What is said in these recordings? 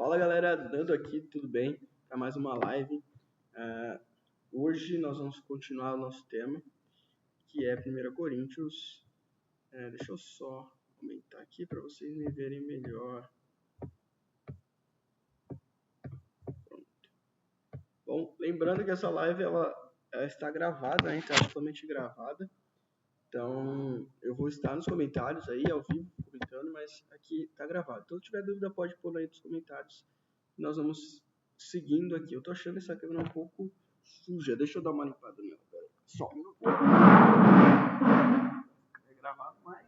Fala galera, Dando aqui, tudo bem? Para mais uma live. Hoje nós vamos continuar o nosso tema, que é 1 Coríntios. Deixa eu só aumentar aqui para vocês me verem melhor. Pronto. Bom, lembrando que essa live ela está gravada, né? Está totalmente gravada. Então eu vou estar nos comentários aí, ao vivo, comentando, mas aqui está gravado. Então se tiver dúvida pode pôr aí nos comentários. Nós vamos seguindo aqui. Eu tô achando essa câmera um pouco suja. Deixa eu dar uma limpada nela. Só um pouco. É gravado, mas...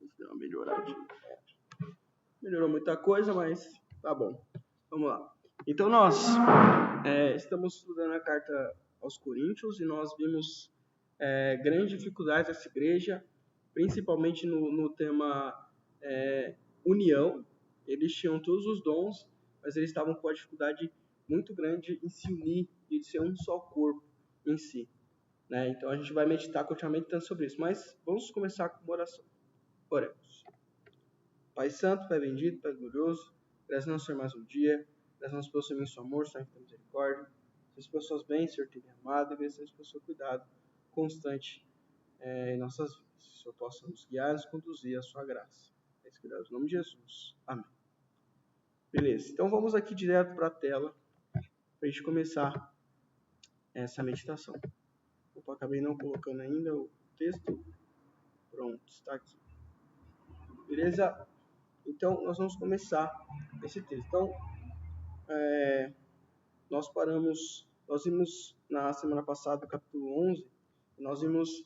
Deixa eu dar uma melhoradinha. Melhorou muita coisa, mas tá bom. Vamos lá. Então nós estamos estudando a carta aos Coríntios e nós vimos grandes dificuldades dessa igreja, principalmente no tema união. Eles tinham todos os dons, mas eles estavam com uma dificuldade muito grande em se unir e de ser um só corpo em si, né? Então a gente vai meditar continuamente tanto sobre isso, mas vamos começar com uma oração. Oremos. Pai Santo, Pai bendito, Pai glorioso, graças a Deus, Senhor, mais um dia, graças a Deus pelo seu imenso amor, Senhor, pela misericórdia, Deus pelas suas bênçãos, Senhor, tem amado, e graças a Deus pelo seu cuidado constante em nossas vidas. Que o Senhor possa nos guiar e nos conduzir à sua graça. É isso que eu em nome de Jesus. Amém. Beleza, então vamos aqui direto para a tela, para a gente começar essa meditação. Opa, acabei não colocando ainda o texto. Pronto, está aqui. Beleza? Então, nós vamos começar esse texto. Então, nós vimos na semana passada, o capítulo 11, nós vimos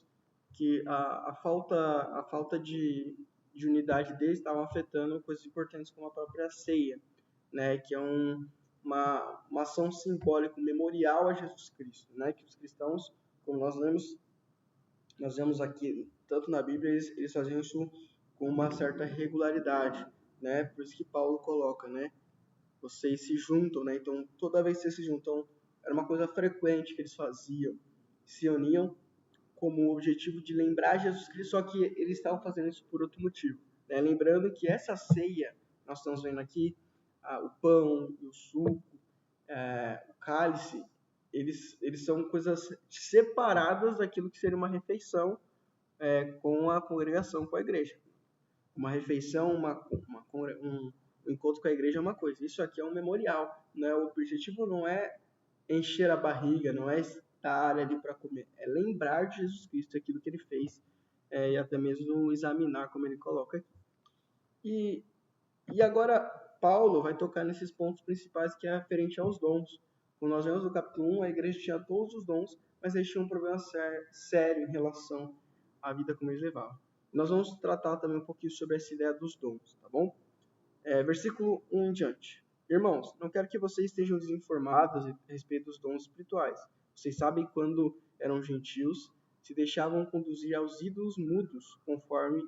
que a falta de unidade deles estava afetando coisas importantes como a própria ceia, né, que é uma ação simbólica, memorial a Jesus Cristo, né, que os cristãos, como nós vemos aqui, tanto na Bíblia, eles faziam isso com uma certa regularidade, né, por isso que Paulo coloca, né, vocês se juntam, né, então toda vez que vocês se juntam, era uma coisa frequente que eles faziam, se uniam como objetivo de lembrar Jesus Cristo, só que eles estavam fazendo isso por outro motivo, né, lembrando que essa ceia, nós estamos vendo aqui, o pão, o suco, o cálice, eles são coisas separadas daquilo que seria uma refeição com a congregação, com a igreja. Uma refeição, um encontro com a igreja é uma coisa. Isso aqui é um memorial, né? O objetivo não é encher a barriga, não é estar ali para comer, é lembrar de Jesus Cristo, aquilo que ele fez, e até mesmo examinar, como ele coloca aqui. E agora Paulo vai tocar nesses pontos principais que é referente aos dons. Como nós vemos no capítulo 1, a igreja tinha todos os dons, mas eles tinham um problema sério em relação à vida como eles levavam. Nós vamos tratar também um pouquinho sobre essa ideia dos dons, tá bom? Versículo 1 em diante. Irmãos, não quero que vocês estejam desinformados a respeito dos dons espirituais. Vocês sabem quando eram gentios, se deixavam conduzir aos ídolos mudos, conforme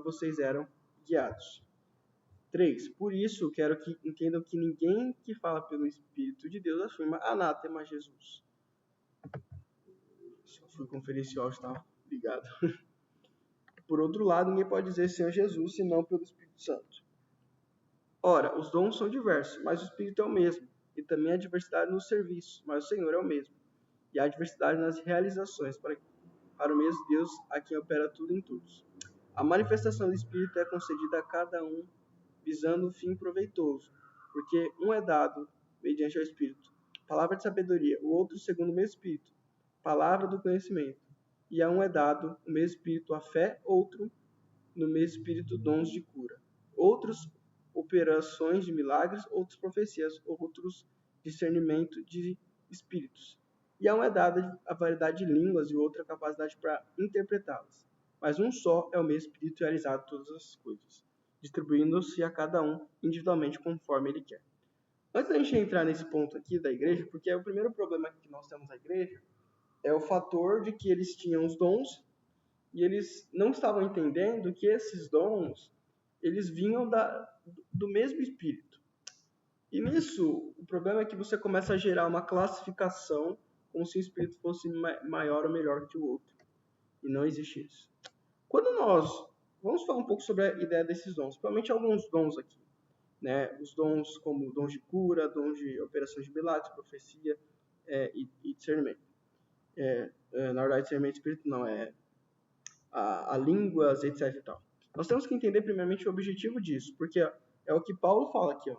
vocês eram guiados. 3. Por isso, quero que entendam que ninguém que fala pelo Espírito de Deus afirma anátema a Jesus. Só fui conferir se o áudio estava ligado. Por outro lado, ninguém pode dizer Senhor Jesus, senão pelo Espírito Santo. Ora, os dons são diversos, mas o Espírito é o mesmo. E também há diversidade no serviço, mas o Senhor é o mesmo. E há diversidade nas realizações, para o mesmo Deus a quem opera tudo em todos. A manifestação do Espírito é concedida a cada um visando um fim proveitoso, porque um é dado mediante o Espírito, palavra de sabedoria, o outro segundo o mesmo Espírito, palavra do conhecimento, e a um é dado o mesmo Espírito a fé, outro no mesmo Espírito dons de cura, outros operações de milagres, outros profecias, outros discernimento de espíritos, e a um é dada a variedade de línguas e outra a capacidade para interpretá-las, mas um só é o mesmo Espírito realizado todas as coisas, distribuindo-se a cada um individualmente conforme ele quer. Antes da gente entrar nesse ponto aqui da igreja, porque o primeiro problema que nós temos na igreja é o fator de que eles tinham os dons e eles não estavam entendendo que esses dons, eles vinham do mesmo Espírito. E nisso, o problema é que você começa a gerar uma classificação como se o espírito fosse maior ou melhor que o outro. E não existe isso. Quando nós vamos falar um pouco sobre a ideia desses dons, principalmente alguns dons aqui, né? Os dons como dons de cura, dons de operações de milagres, profecia e discernimento. Na verdade, discernimento espírito não, a línguas, etc. E tal. Nós temos que entender primeiramente o objetivo disso, porque é o que Paulo fala aqui, ó.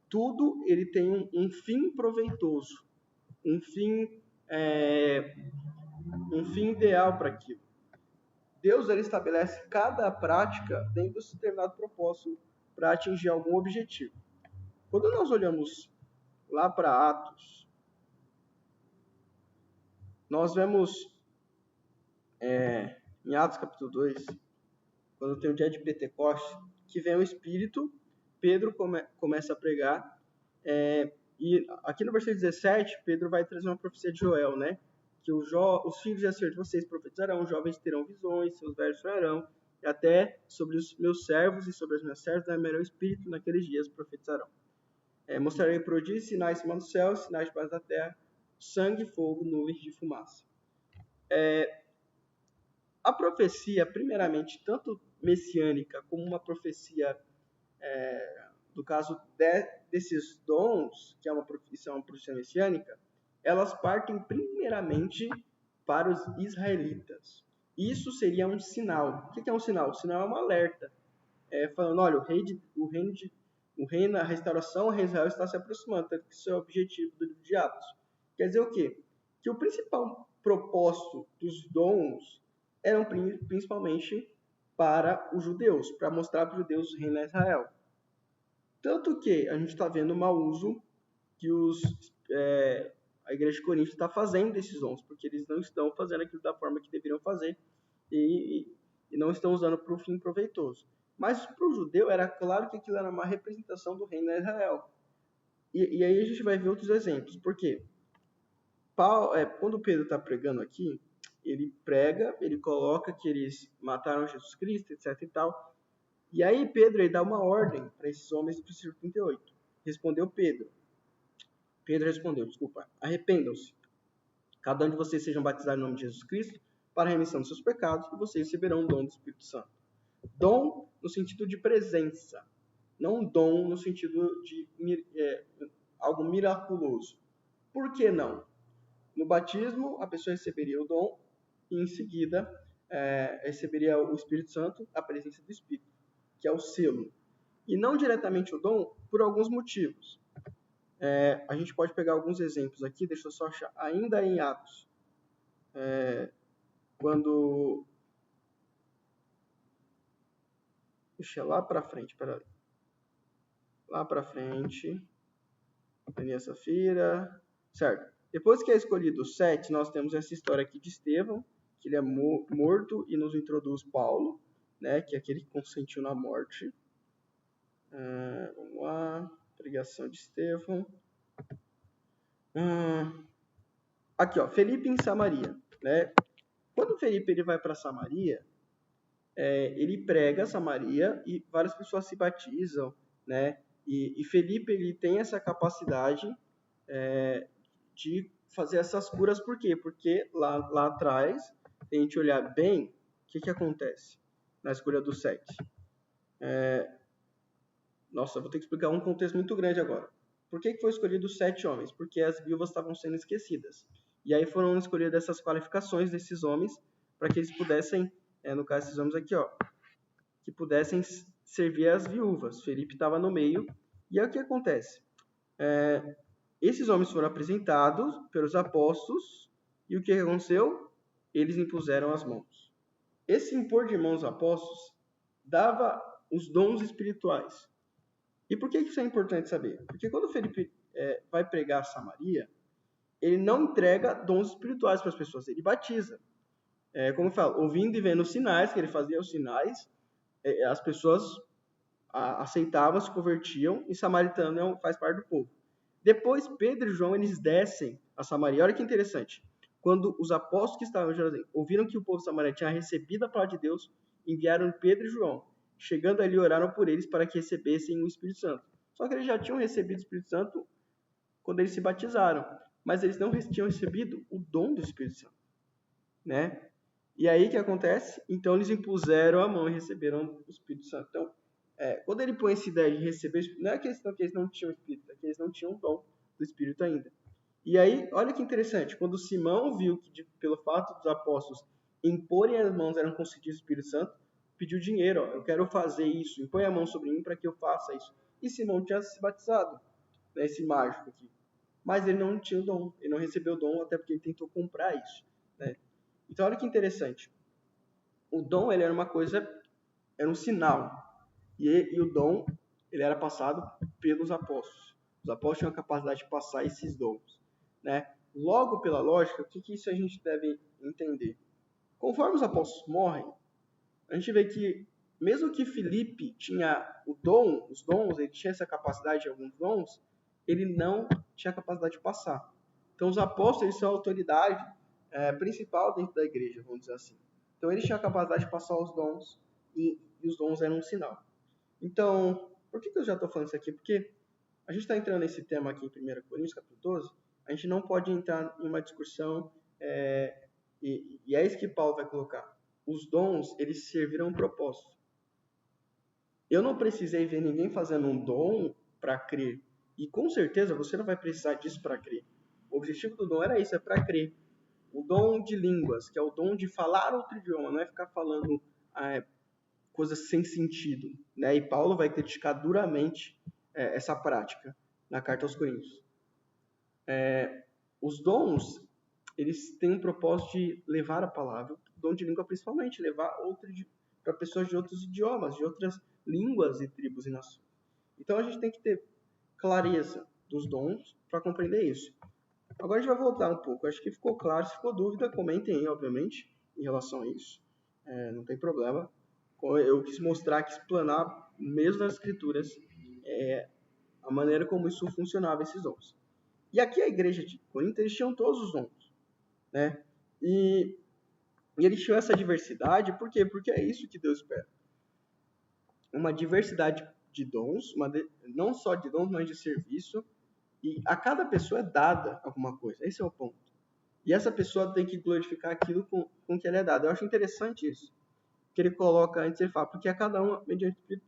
Tudo ele tem um fim proveitoso, um fim ideal para aquilo. Deus ele estabelece cada prática dentro de um determinado propósito para atingir algum objetivo. Quando nós olhamos lá para Atos, nós vemos em Atos capítulo 2, quando tem o dia de Pentecostes, que vem o Espírito, Pedro começa a pregar, e aqui no versículo 17, Pedro vai trazer uma profecia de Joel, né? Que os filhos de acerto de vocês profetizarão, os jovens terão visões, seus velhos sonharão, e até sobre os meus servos e sobre as minhas servas derramarei o Espírito, naqueles dias profetizarão. Mostrarei prodígios, sinais em cima do céu, sinais debaixo da terra, sangue, fogo, nuvens de fumaça. A profecia, primeiramente, tanto messiânica como uma profecia, no caso desses dons, que é uma profecia messiânica, elas partem primeiramente para os israelitas. Isso seria um sinal. O que é um sinal? O sinal é um alerta, falando, olha, o reino, a restauração, o rei Israel está se aproximando. Esse é o objetivo do livro de Atos. Quer dizer o quê? Que o principal propósito dos dons eram principalmente para os judeus, para mostrar para os judeus o reino de Israel. Tanto que a gente está vendo o mau uso que a igreja de Corinto está fazendo desses dons, porque eles não estão fazendo aquilo da forma que deveriam fazer e não estão usando para o fim proveitoso. Mas para o judeu era claro que aquilo era uma representação do reino de Israel. E aí a gente vai ver outros exemplos. Por quê? Quando Pedro está pregando aqui, ele prega, ele coloca que eles mataram Jesus Cristo, etc. e tal. E aí Pedro ele dá uma ordem para esses homens do versículo 38. Pedro respondeu, arrependam-se. Cada um de vocês sejam batizados em nome de Jesus Cristo para a remissão dos seus pecados e vocês receberão o dom do Espírito Santo. Dom no sentido de presença, não dom no sentido de algo miraculoso. Por que não? No batismo, a pessoa receberia o dom e em seguida receberia o Espírito Santo, a presença do Espírito, que é o selo. E não diretamente o dom por alguns motivos. A gente pode pegar alguns exemplos aqui, deixa eu só achar. Ainda em Atos, quando... Deixa lá para frente, peraí. Lá para frente. Aninha Safira. Certo. Depois que é escolhido 7, nós temos essa história aqui de Estevão, que ele é morto e nos introduz Paulo, né, que é aquele que consentiu na morte. Vamos lá. Pregação de Estevão. Aqui, ó, Felipe em Samaria, né? Quando Felipe ele vai para Samaria, ele prega Samaria e várias pessoas se batizam, né? E Felipe ele tem essa capacidade de fazer essas curas, por quê? Porque lá atrás, se a gente olhar bem, o que acontece na escolha dos 7? Nossa, eu vou ter que explicar um contexto muito grande agora. Por que foi escolhido 7 homens? Porque as viúvas estavam sendo esquecidas. E aí foram escolhidas essas qualificações desses homens para que eles pudessem, no caso desses homens aqui, ó, que pudessem servir as viúvas. Felipe estava no meio. E aí o que acontece? Esses homens foram apresentados pelos apóstolos e o que aconteceu? Eles impuseram as mãos. Esse impor de mãos aos apóstolos dava os dons espirituais. E por que isso é importante saber? Porque quando Felipe vai pregar a Samaria, ele não entrega dons espirituais para as pessoas, ele batiza. Como eu falo, ouvindo e vendo os sinais, que ele fazia os sinais, as pessoas aceitavam, se convertiam, e samaritano faz parte do povo. Depois, Pedro e João, eles descem a Samaria. Olha que interessante. Quando os apóstolos que estavam em Jerusalém ouviram que o povo samaritano tinha recebido a palavra de Deus, enviaram Pedro e João. Chegando ali, oraram por eles para que recebessem o Espírito Santo. Só que eles já tinham recebido o Espírito Santo quando eles se batizaram. mas eles não tinham recebido o dom do Espírito Santo, né? E aí o que acontece? Então eles impuseram a mão e receberam o Espírito Santo. Então, quando ele põe essa ideia de receber o Espírito, não é questão que eles não tinham o Espírito, é que eles não tinham o dom do Espírito ainda. E aí, olha que interessante, quando Simão viu que pelo fato dos apóstolos imporem as mãos eram concedidos o Espírito Santo, pediu dinheiro, ó, eu quero fazer isso, impõe a mão sobre mim para que eu faça isso. E Simão tinha se batizado, né, esse mágico aqui. Mas ele não tinha o dom, ele não recebeu o dom, até porque ele tentou comprar isso, né? Então, olha que interessante. O dom, ele era uma coisa, era um sinal. E o dom, ele era passado pelos apóstolos. Os apóstolos tinham a capacidade de passar esses dons, né? Logo, pela lógica, o que isso a gente deve entender? Conforme os apóstolos morrem, a gente vê que, mesmo que Filipe tinha o dom, os dons, ele tinha essa capacidade de alguns dons, ele não tinha a capacidade de passar. Então, os apóstolos, eles são a autoridade principal dentro da igreja, vamos dizer assim. Então, eles tinham a capacidade de passar os dons, e os dons eram um sinal. Então, por que eu já estou falando isso aqui? Porque a gente está entrando nesse tema aqui em 1 Coríntios, capítulo 12, a gente não pode entrar em uma discussão, e é isso que Paulo vai colocar. Os dons, eles serviram um propósito. Eu não precisei ver ninguém fazendo um dom para crer. E com certeza você não vai precisar disso para crer. O objetivo do dom era isso, é para crer. O dom de línguas, que é o dom de falar outro idioma, não é ficar falando coisas sem sentido, né? E Paulo vai criticar duramente essa prática na carta aos Coríntios. Os dons, eles têm um propósito de levar a palavra, o dom de língua principalmente, levar para pessoas de outros idiomas, de outras línguas e tribos e nações. Então a gente tem que ter clareza dos dons para compreender isso. Agora a gente vai voltar um pouco. Acho que ficou claro. Se ficou dúvida, comentem aí, obviamente, em relação a isso. Não tem problema. Eu quis mostrar, quis explanar, mesmo nas escrituras, a maneira como isso funcionava, esses dons. E aqui a igreja de Corinto, eles tinham todos os dons, né? E eles tinham essa diversidade, por quê? Porque é isso que Deus espera. Uma diversidade de dons, não só de dons, mas de serviço, e a cada pessoa é dada alguma coisa. Esse é o ponto. E essa pessoa tem que glorificar aquilo com que ela é dada. Eu acho interessante isso. Que ele coloca antes, ele fala, porque a cada um, mediante o Espírito,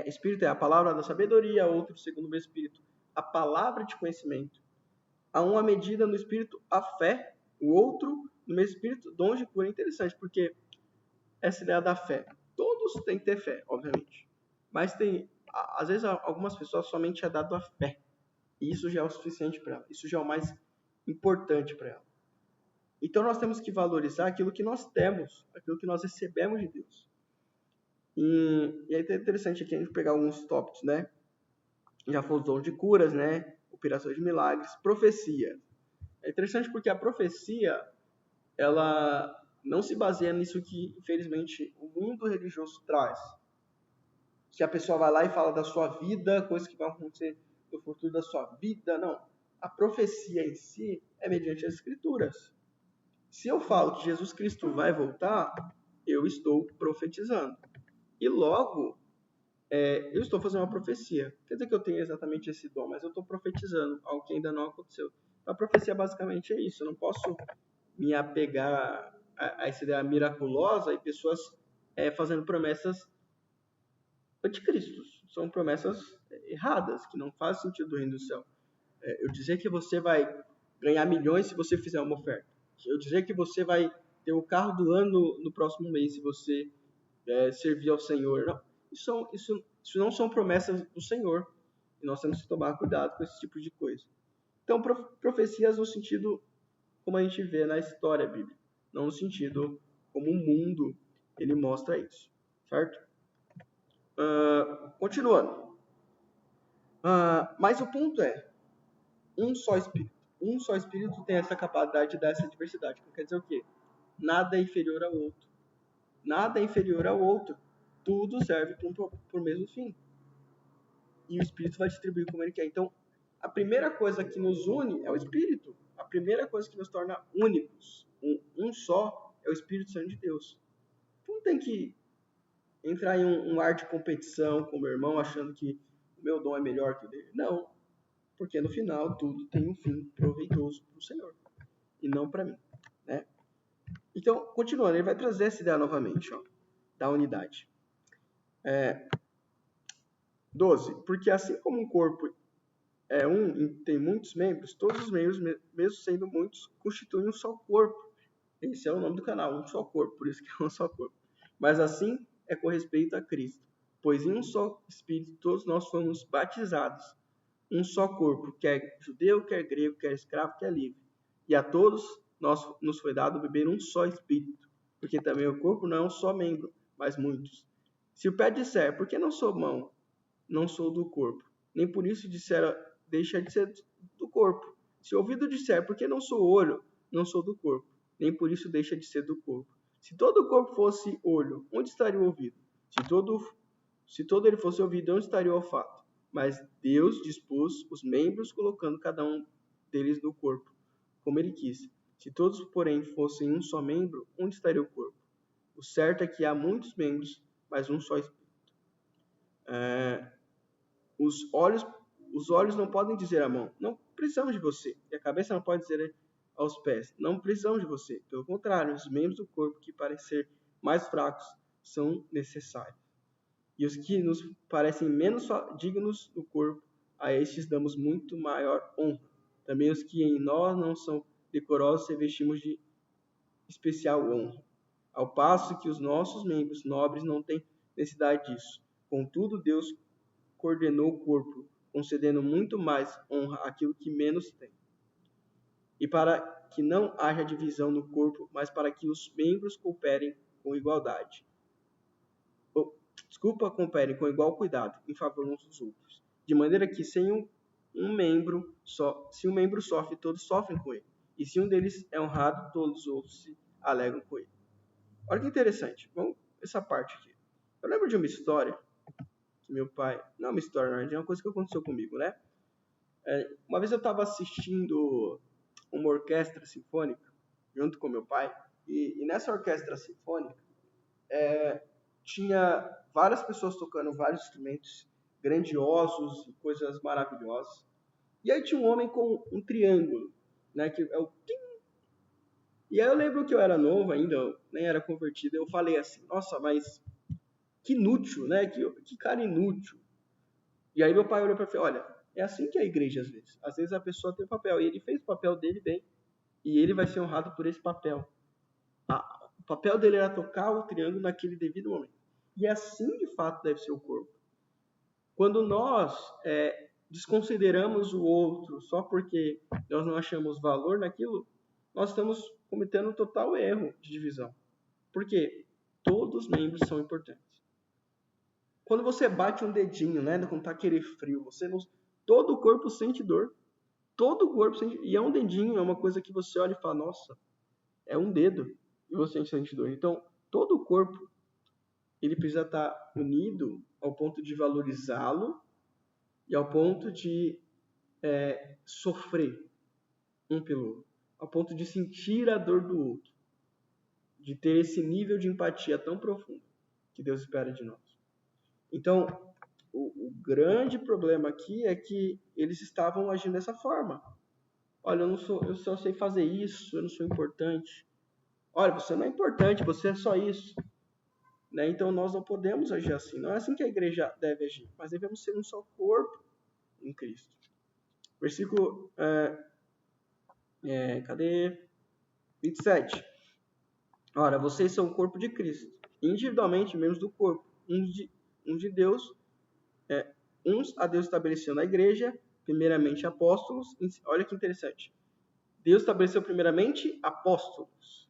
Espírito é a palavra da sabedoria, outro segundo o Espírito, a palavra de conhecimento. A uma medida no Espírito, a fé, o outro, no mesmo Espírito, dom de cura. É interessante, porque essa ideia da fé, todos têm que ter fé, obviamente. Mas às vezes, algumas pessoas somente é dado a fé. E isso já é o suficiente para ela. Isso já é o mais importante para ela. Então, nós temos que valorizar aquilo que nós temos, aquilo que nós recebemos de Deus. E aí é interessante aqui a gente pegar alguns tópicos, né? Já falou os dons de curas, né? Operações de milagres, profecia. É interessante porque a profecia, ela não se baseia nisso que, infelizmente, o mundo religioso traz. Que a pessoa vai lá e fala da sua vida, coisas que vão acontecer no futuro da sua vida. Não. A profecia em si é mediante as escrituras. Se eu falo que Jesus Cristo vai voltar, eu estou profetizando. E logo, eu estou fazendo uma profecia. Quer dizer que eu tenho exatamente esse dom, mas eu estou profetizando algo que ainda não aconteceu. A profecia basicamente é isso. Eu não posso me apegar a essa ideia miraculosa e pessoas fazendo promessas anticristos. São promessas erradas, que não fazem sentido do reino do céu. Eu dizer que você vai ganhar milhões se você fizer uma oferta. Eu dizer que você vai ter o carro do ano no próximo mês se você servir ao Senhor. Não, isso não são promessas do Senhor. E nós temos que tomar cuidado com esse tipo de coisa. Então, profecias no sentido como a gente vê na história bíblica, não no sentido como o mundo ele mostra isso, certo? Continuando. Mas o ponto é, um só Espírito. Um só Espírito tem essa capacidade dessa diversidade. Quer dizer o quê? Nada é inferior ao outro. Nada é inferior ao outro. Tudo serve para o mesmo fim. E o Espírito vai distribuir como ele quer. Então, a primeira coisa que nos une é o Espírito. A primeira coisa que nos torna únicos, um só, é o Espírito Santo de Deus. Então, não tem que entrar em um ar de competição com o meu irmão, achando que o meu dom é melhor que o dele. Não. porque no final tudo tem um fim proveitoso para o Senhor e não para mim, né? Então, continuando, ele vai trazer essa ideia novamente, ó, da unidade. 12. Porque assim como um corpo é um e tem muitos membros, todos os membros, mesmo sendo muitos, constituem um só corpo. Esse é o nome do canal, um só corpo, por isso que é um só corpo. Mas assim é com respeito a Cristo, pois em um só Espírito todos nós fomos batizados, um só corpo, quer judeu, quer grego, quer escravo, quer livre. E a todos nos foi dado beber um só Espírito, porque também o corpo não é um só membro, mas muitos. Se o pé disser, por que não sou mão, não sou do corpo, nem por isso disser, deixa de ser do corpo. Se o ouvido disser, por que não sou olho, não sou do corpo, nem por isso deixa de ser do corpo. Se todo o corpo fosse olho, onde estaria o ouvido? Se todo ele fosse ouvido, onde estaria o olfato? Mas Deus dispôs os membros, colocando cada um deles no corpo, como ele quis. Se todos, porém, fossem um só membro, onde estaria o corpo? O certo é que há muitos membros, mas um só Espírito. Os olhos não podem dizer à mão, não precisamos de você. E a cabeça não pode dizer aos pés, não precisamos de você. Pelo contrário, os membros do corpo que parecem ser mais fracos são necessários. E os que nos parecem menos dignos do corpo, a estes damos muito maior honra. Também os que em nós não são decorosos revestimos de especial honra. Ao passo que os nossos membros nobres não têm necessidade disso. Contudo, Deus coordenou o corpo, concedendo muito mais honra àquilo que menos tem. E para que não haja divisão no corpo, mas para que os membros cooperem com igualdade. Cooperem com igual cuidado em favor uns dos outros. De maneira que se um membro sofre, todos sofrem com ele. E se um deles é honrado, todos os outros se alegram com ele. Olha que interessante. Vamos essa parte aqui. Eu lembro de uma história que meu pai... Não é uma história, não, é uma coisa que aconteceu comigo, né? Uma vez eu estava assistindo uma orquestra sinfônica junto com meu pai. E nessa orquestra sinfônica tinha várias pessoas tocando vários instrumentos grandiosos e coisas maravilhosas. E aí tinha um homem com um triângulo, né? Que é o tim. E aí eu lembro que eu era novo ainda, eu nem era convertido. Eu falei assim, nossa, mas que inútil, né? Que cara inútil. E aí meu pai olhou para mim e falou, olha, é assim que é a igreja às vezes. Às vezes a pessoa tem um papel e ele fez o papel dele bem. E ele vai ser honrado por esse papel. O papel dele era tocar o triângulo naquele devido momento. E assim, de fato, deve ser o corpo. Quando nós desconsideramos o outro só porque nós não achamos valor naquilo, nós estamos cometendo um total erro de divisão. Por quê? Todos os membros são importantes. Quando você bate um dedinho, né, quando tá aquele frio, todo o corpo sente dor. Todo o corpo sente... E é um dedinho, é uma coisa que você olha e fala, nossa, é um dedo. E você sente dor. Então, todo o corpo, ele precisa estar unido ao ponto de valorizá-lo e ao ponto de sofrer um pelo outro. Ao ponto de sentir a dor do outro. De ter esse nível de empatia tão profundo que Deus espera de nós. Então, o grande problema aqui é que eles estavam agindo dessa forma. Olha, eu só sei fazer isso, eu não sou importante. Olha, você não é importante, você é só isso. Né? Então, nós não podemos agir assim. Não é assim que a igreja deve agir. Mas devemos ser um só corpo em Cristo. Versículo... cadê? 27. Ora, vocês são o corpo de Cristo. Individualmente, membros do corpo. Uns de Deus... uns a Deus estabeleceu na igreja, primeiramente apóstolos. Olha que interessante. Deus estabeleceu primeiramente apóstolos.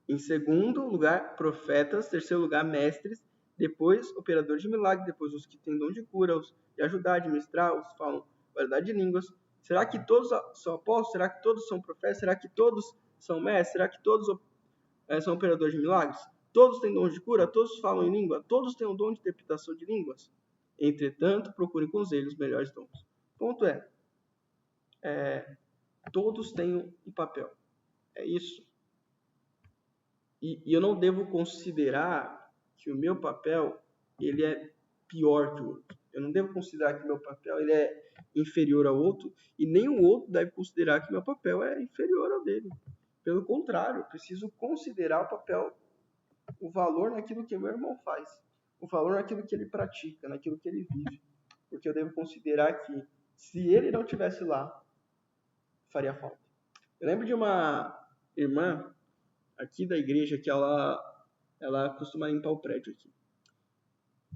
Em segundo lugar, profetas. Terceiro lugar, mestres. Depois, operadores de milagre. Depois, os que têm dom de cura, os de ajudar, administrar, os que falam variedade de línguas. Será que todos são apóstolos? Será que todos são profetas? Será que todos são mestres? Será que todos são operadores de milagres? Todos têm dom de cura? Todos falam em língua? Todos têm o dom de interpretação de línguas? Entretanto, procurem com zelo os melhores dons. O ponto todos têm um papel. É isso. E eu não devo considerar que o meu papel ele é pior que o outro. Eu não devo considerar que meu papel ele é inferior ao outro, e nem o outro deve considerar que meu papel é inferior ao dele. Pelo contrário, eu preciso considerar o papel, o valor naquilo que meu irmão faz, o valor naquilo que ele pratica, naquilo que ele vive. Porque eu devo considerar que, se ele não estivesse lá, faria falta. Eu lembro de uma irmã aqui da igreja que ela costuma limpar o prédio aqui.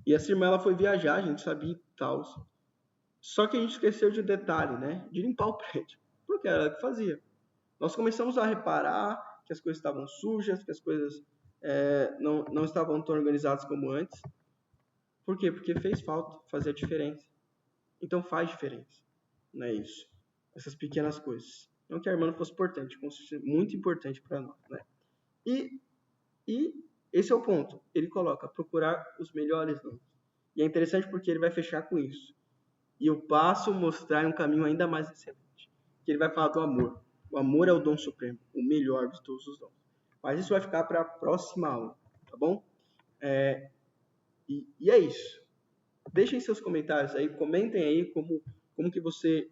E essa irmã ela foi viajar, a gente sabia e tal. Só que a gente esqueceu de um detalhe, né? De limpar o prédio. Porque era ela que fazia. Nós começamos a reparar que as coisas estavam sujas, que as coisas não estavam tão organizadas como antes. Por quê? Porque fez falta, fazia diferença. Então faz diferença. Não é isso? Essas pequenas coisas. Não que a irmã não fosse importante, muito importante para nós, né? E esse é o ponto. Ele coloca procurar os melhores dons. E é interessante porque ele vai fechar com isso. E eu passo a mostrar um caminho ainda mais excelente. Que ele vai falar do amor. O amor é o dom supremo, o melhor de todos os dons. Mas isso vai ficar para a próxima aula, tá bom? E é isso. Deixem seus comentários aí, comentem aí como que você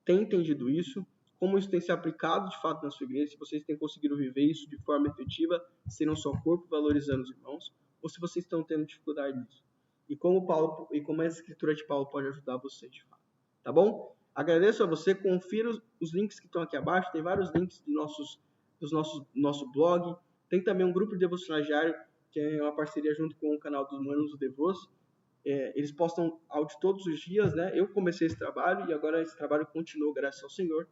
tem entendido isso, como isso tem se aplicado de fato na sua igreja, se vocês têm conseguido viver isso de forma efetiva, ser um só corpo, valorizando os irmãos, ou se vocês estão tendo dificuldade nisso. E como a escritura de Paulo pode ajudar vocês de fato. Tá bom? Agradeço a você, confira os links que estão aqui abaixo, tem vários links do nosso blog, tem também um grupo de devocionais diário, que é uma parceria junto com o canal dos Manos do Devos. Eles postam áudio todos os dias, né? Eu comecei esse trabalho e agora esse trabalho continuou, graças ao Senhor.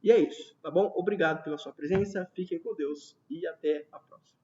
E é isso, tá bom? Obrigado pela sua presença, fiquem com Deus e até a próxima.